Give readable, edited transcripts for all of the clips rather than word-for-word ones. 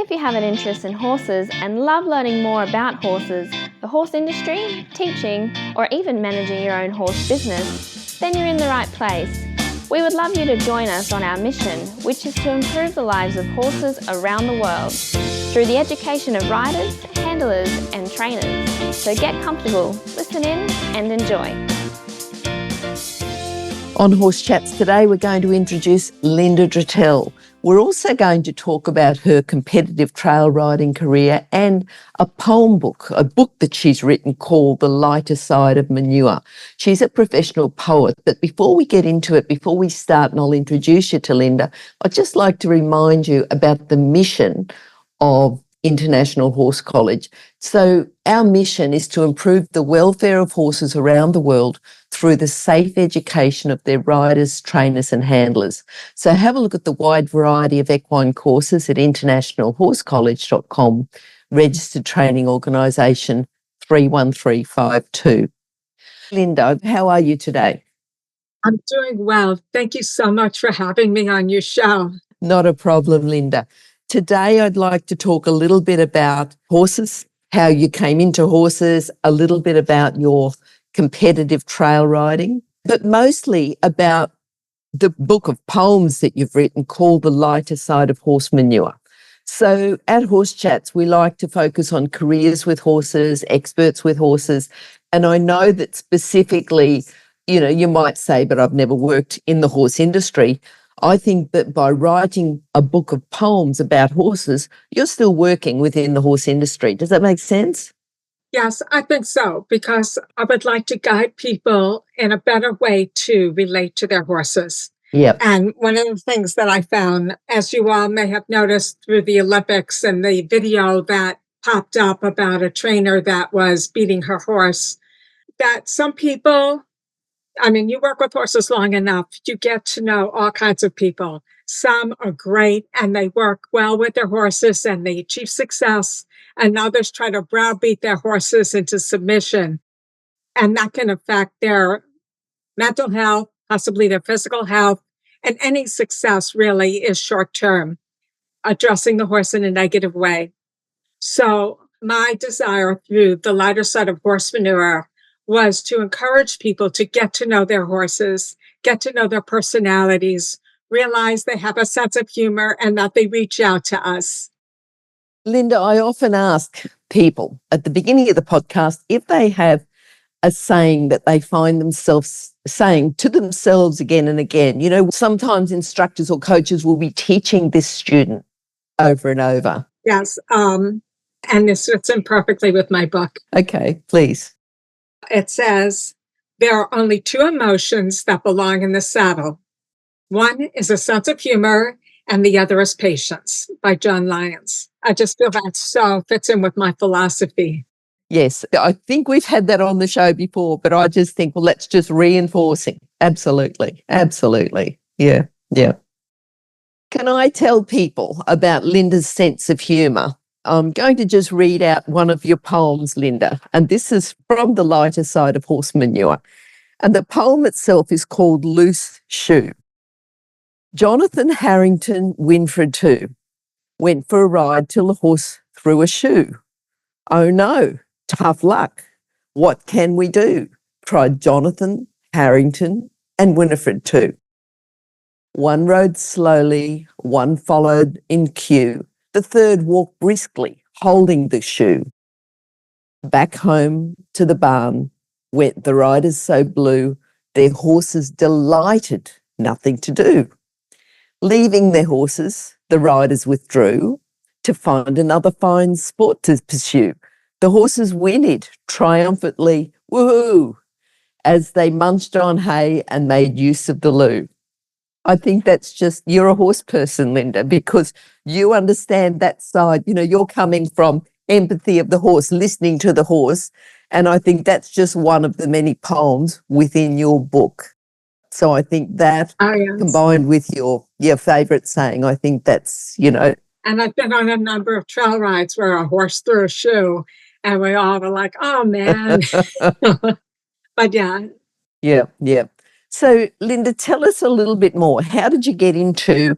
If you have an interest in horses and love learning more about horses, the horse industry, teaching, or even managing your own horse business, then you're in the right place. We would love you to join us on our mission, which is to improve the lives of horses around the world through the education of riders, handlers, and trainers. So get comfortable, listen in, and enjoy. On Horse Chats today, we're going to introduce Linda Dratell. We're also going to talk about her competitive trail riding career and a poem book, a book that she's written called The Lighter Side of Manure. She's a professional poet, but before we get into it, before we start and I'll introduce you to Linda, I'd just like to remind you about the mission of International Horse College. So our mission is to improve the welfare of horses around the world through the safe education of their riders, trainers and handlers. So have a look at the wide variety of equine courses at internationalhorsecollege.com, registered training organisation 31352. Linda, how are you today? I'm doing well. Thank you so much for having me on your show. Not a problem, Linda. Today, I'd like to talk a little bit about horses, how you came into horses, a little bit about your competitive trail riding, but mostly about the book of poems that you've written called The Lighter Side of Horse Manure. So at Horse Chats, we like to focus on careers with horses, experts with horses, and I know that specifically, you might say, but I've never worked in the horse industry. I think that by writing a book of poems about horses, you're still working within the horse industry. Does that make sense? Yes, I think so, because I would like to guide people in a better way to relate to their horses. Yep. And one of the things that I found, as you all may have noticed through the Olympics and the video that popped up about a trainer that was beating her horse, that some people, you work with horses long enough, you get to know all kinds of people. Some are great and they work well with their horses and they achieve success, and others try to browbeat their horses into submission. And that can affect their mental health, possibly their physical health, and any success really is short-term, addressing the horse in a negative way. So my desire through The Lighter Side of Horse Manure was to encourage people to get to know their horses, get to know their personalities, realize they have a sense of humor and that they reach out to us. Linda, I often ask people at the beginning of the podcast if they have a saying that they find themselves saying to themselves again and again. Sometimes instructors or coaches will be teaching this student over and over. Yes, and this fits in perfectly with my book. Okay, please. It says, there are only two emotions that belong in the saddle. One is a sense of humor, and the other is patience, by John Lyons. I just feel that so fits in with my philosophy. Yes, I think we've had that on the show before, but I just think, well, that's just reinforcing. Absolutely. Absolutely. Yeah. Can I tell people about Linda's sense of humour? I'm going to just read out one of your poems, Linda, and this is from The Lighter Side of Horse Manure. And the poem itself is called Loose Shoe. Jonathan Harrington Winfred too went for a ride till the horse threw a shoe. Oh no, tough luck. What can we do? Cried Jonathan, Harrington and Winifred too. One rode slowly, one followed in queue. The third walked briskly, holding the shoe. Back home to the barn went the riders so blue, their horses delighted, nothing to do. Leaving their horses, the riders withdrew to find another fine sport to pursue. The horses whinnied triumphantly, woohoo, as they munched on hay and made use of the loo. I think that's just, you're a horse person, Linda, because you understand that side. You're coming from empathy of the horse, listening to the horse. And I think that's just one of the many poems within your book. So I think that combined with your favourite saying, I think that's, And I've been on a number of trail rides where a horse threw a shoe and we all were like, oh, man. But yeah. Yeah. So, Linda, tell us a little bit more. How did you get into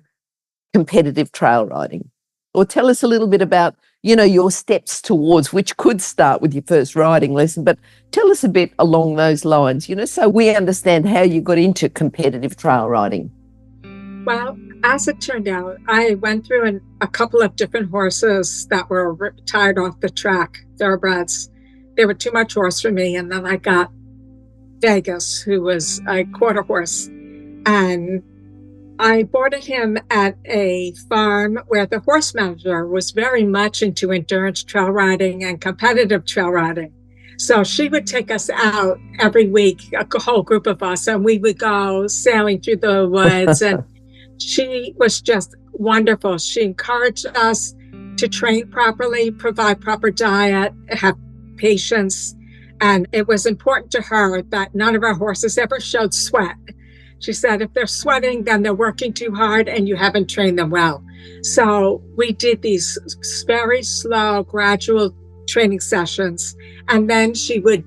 competitive trail riding? Or tell us a little bit about, your steps towards, which could start with your first riding lesson, but tell us a bit along those lines, so we understand how you got into competitive trail riding. Well, as it turned out, I went through a couple of different horses that were retired off the track, thoroughbreds. They were too much horse for me. And then I got Vegas, who was a quarter horse. And I boarded him at a farm where the horse manager was very much into endurance trail riding and competitive trail riding. So she would take us out every week, a whole group of us, and we would go sailing through the woods. And she was just wonderful. She encouraged us to train properly, provide proper diet, have patience. And it was important to her that none of our horses ever showed sweat. She said, if they're sweating, then they're working too hard and you haven't trained them well. So we did these very slow, gradual training sessions. And then she would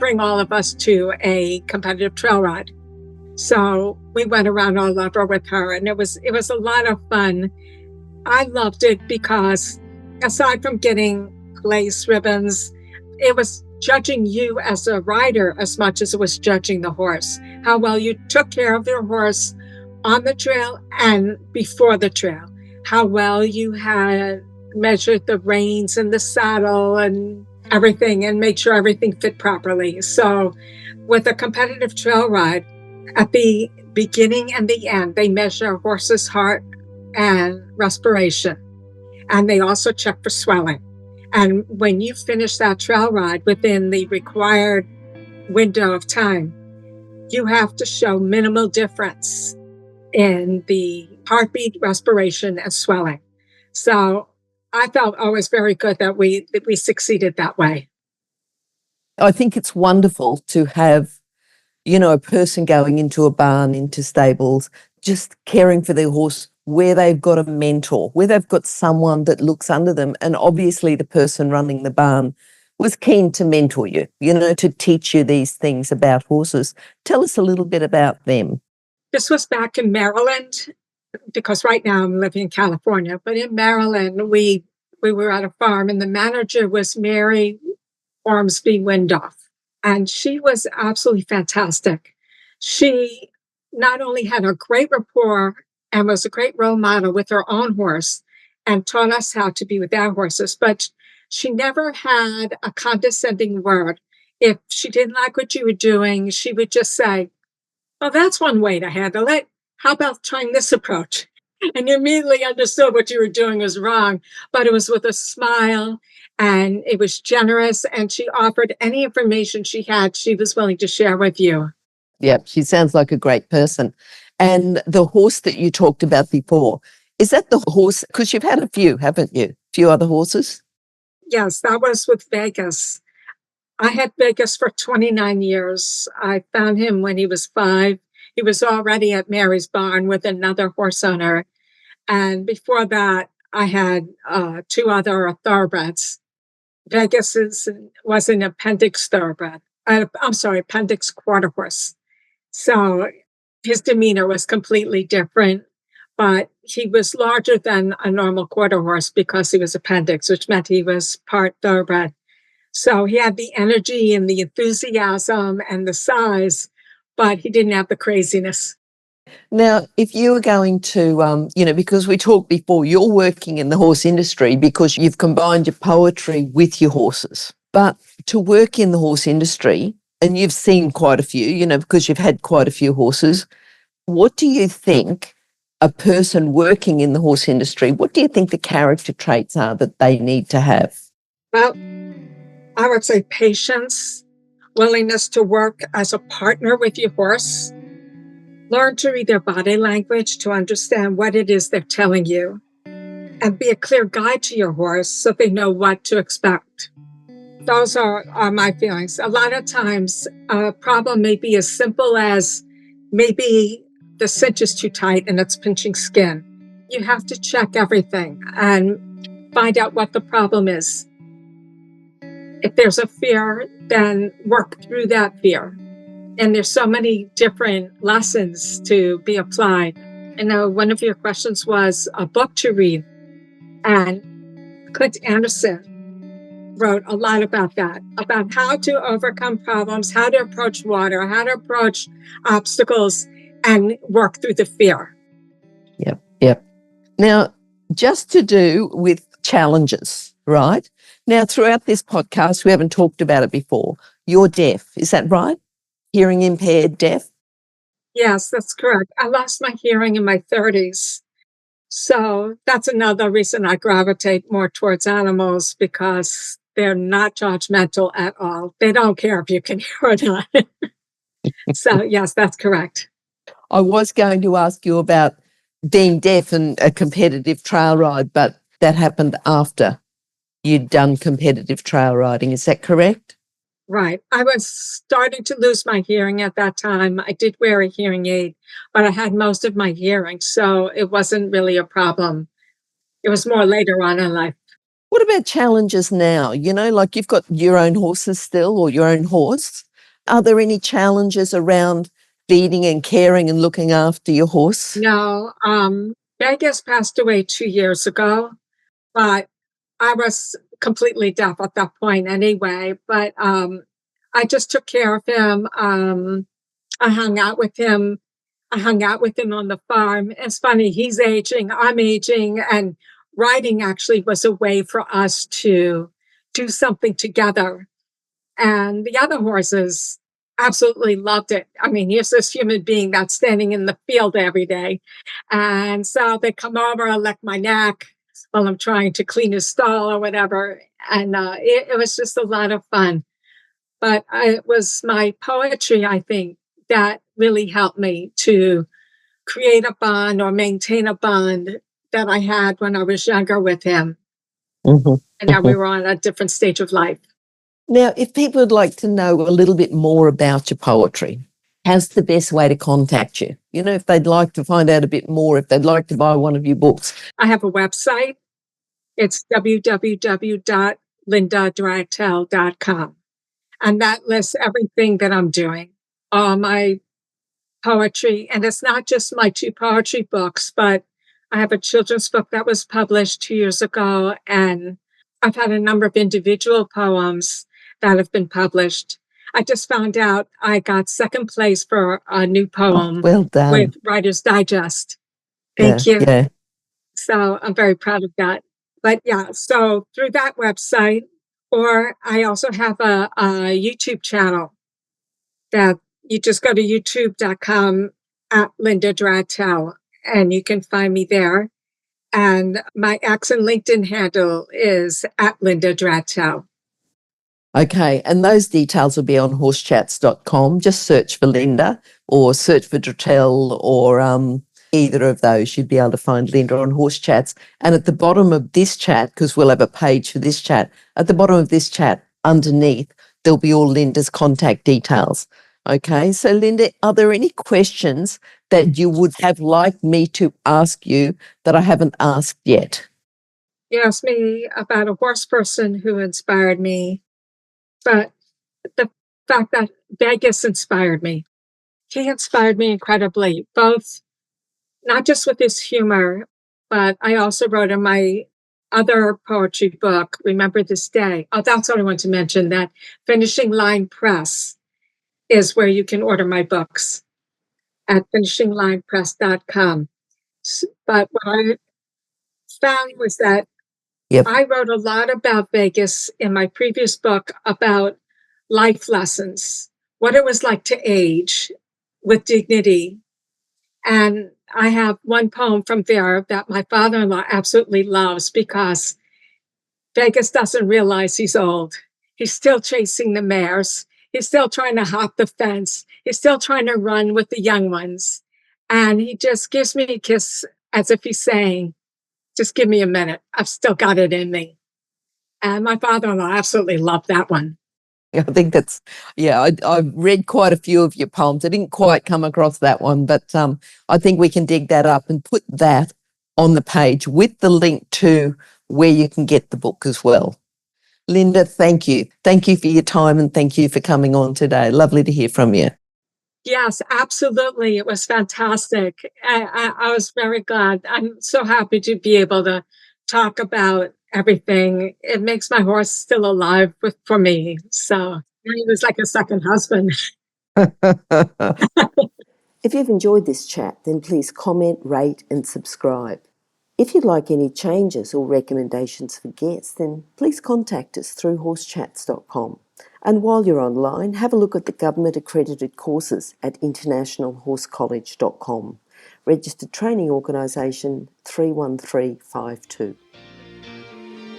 bring all of us to a competitive trail ride. So we went around all over with her, and it was a lot of fun. I loved it because aside from getting lace ribbons, it was judging you as a rider as much as it was judging the horse, how well you took care of your horse on the trail and before the trail, how well you had measured the reins and the saddle and everything and made sure everything fit properly. So with a competitive trail ride, at the beginning and the end, they measure a horse's heart and respiration, and they also check for swelling. And when you finish that trail ride within the required window of time, you have to show minimal difference in the heartbeat, respiration, and swelling. So I felt always very good that we succeeded that way. I think it's wonderful to have, a person going into a barn, into stables, just caring for their horse, where they've got a mentor, where they've got someone that looks under them. And obviously the person running the barn was keen to mentor you, to teach you these things about horses. Tell us a little bit about them. This was back in Maryland, because right now I'm living in California, but in Maryland, we were at a farm, and the manager was Mary Ormsby Windoff, and she was absolutely fantastic. She not only had a great rapport and was a great role model with her own horse and taught us how to be with our horses, but she never had a condescending word. If she didn't like what you were doing, she would just say, well, that's one way to handle it. How about trying this approach? And you immediately understood what you were doing was wrong, but it was with a smile, and it was generous, and she offered any information she had, she was willing to share with you. Yeah, she sounds like a great person. And the horse that you talked about before, is that the horse, because you've had a few, haven't you? A few other horses? Yes, that was with Vegas. I had Vegas for 29 years. I found him when he was 5. He was already at Mary's barn with another horse owner. And before that, I had 2 other thoroughbreds. Vegas was an appendix thoroughbred. Appendix quarter horse. So his demeanor was completely different, but he was larger than a normal quarter horse because he was appendix, which meant he was part thoroughbred. So he had the energy and the enthusiasm and the size, but he didn't have the craziness. Now, if you were going to, because we talked before, you're working in the horse industry because you've combined your poetry with your horses. But to work in the horse industry, and you've seen quite a few, because you've had quite a few horses, what do you think a person working in the horse industry, what do you think the character traits are that they need to have? Well, I would say patience, willingness to work as a partner with your horse, learn to read their body language to understand what it is they're telling you, and be a clear guide to your horse so they know what to expect. Those are my feelings. A lot of times, a problem may be as simple as maybe the cinch is too tight and it's pinching skin. You have to check everything and find out what the problem is. If there's a fear, then work through that fear. And there's so many different lessons to be applied. I know one of your questions was a book to read. And Clint Anderson wrote a lot about that, about how to overcome problems, how to approach water, how to approach obstacles, and work through the fear. Yep. Yep. Now, just to do with challenges, right? Now, throughout this podcast, we haven't talked about it before. You're deaf, is that right? Hearing impaired, deaf? Yes, that's correct. I lost my hearing in my 30s. So that's another reason I gravitate more towards animals, because they're not judgmental at all. They don't care if you can hear or not. So, yes, that's correct. I was going to ask you about being deaf and a competitive trail ride, but that happened after you'd done competitive trail riding. Is that correct? Right. I was starting to lose my hearing at that time. I did wear a hearing aid, but I had most of my hearing, so it wasn't really a problem. It was more later on in life. What about challenges now? You know, like you've got your own horses still, or your own horse. Are there any challenges around feeding and caring and looking after your horse? No, Vegas passed away 2 years ago, but I was completely deaf at that point anyway. But I just took care of him. I hung out with him. I hung out with him on the farm. It's funny, he's aging, I'm aging, and riding actually was a way for us to do something together. And the other horses absolutely loved it. I mean, here's this human being that's standing in the field every day. And so they come over and lick my neck while I'm trying to clean his stall or whatever. And it was just a lot of fun. But it was my poetry, I think, that really helped me to create a bond or maintain a bond that I had when I was younger with him. Mm-hmm. And now we were on a different stage of life. Now, if people would like to know a little bit more about your poetry, how's the best way to contact you? You know, if they'd like to find out a bit more, if they'd like to buy one of your books. I have a website. It's www.lindadratell.com. And that lists everything that I'm doing, all my poetry. And it's not just my 2 poetry books, but I have a children's book that was published 2 years ago. And I've had a number of individual poems that have been published. I just found out I got second place for a new poem Well done. with Writer's Digest. Thank you. Yeah. So I'm very proud of that. But yeah, so through that website, or I also have a YouTube channel that you just go to youtube.com at Linda Dratell, and you can find me there. And my X and LinkedIn handle is at Linda Dratell. Okay, and those details will be on horsechats.com. Just search for Linda or search for Dratell or either of those. You'd be able to find Linda on Horse Chats. And at the bottom of this chat, because we'll have a page for this chat, at the bottom of this chat, underneath, there'll be all Linda's contact details. Okay, so Linda, are there any questions that you would have liked me to ask you that I haven't asked yet? You asked me about a horse person who inspired me, but the fact that Vegas inspired me. He inspired me incredibly, both not just with his humor, but I also wrote in my other poetry book, Remember This Day. Oh, that's what I want to mention, that Finishing Line Press is where you can order my books at finishinglinepress.com. But what I found was that I wrote a lot about Vegas in my previous book about life lessons, what it was like to age with dignity. And I have one poem from there that my father-in-law absolutely loves, because Vegas doesn't realize he's old. He's still chasing the mares. He's still trying to hop the fence. He's still trying to run with the young ones. And he just gives me a kiss as if he's saying, just give me a minute. I've still got it in me. And my father-in-law absolutely loved that one. I think that's, I've read quite a few of your poems. I didn't quite come across that one, but I think we can dig that up and put that on the page with the link to where you can get the book as well. Linda, thank you. Thank you for your time and thank you for coming on today. Lovely to hear from you. Yes, absolutely. It was fantastic. I was very glad. I'm so happy to be able to talk about everything. It makes my horse still alive for me. So he was like a second husband. If you've enjoyed this chat, then please comment, rate and subscribe. If you'd like any changes or recommendations for guests, then please contact us through horsechats.com. And while you're online, have a look at the government-accredited courses at internationalhorsecollege.com. Registered Training Organisation 31352.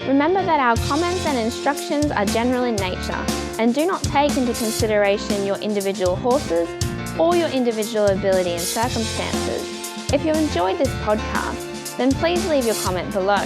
Remember that our comments and instructions are general in nature and do not take into consideration your individual horses or your individual ability and circumstances. If you enjoyed this podcast, then please leave your comment below.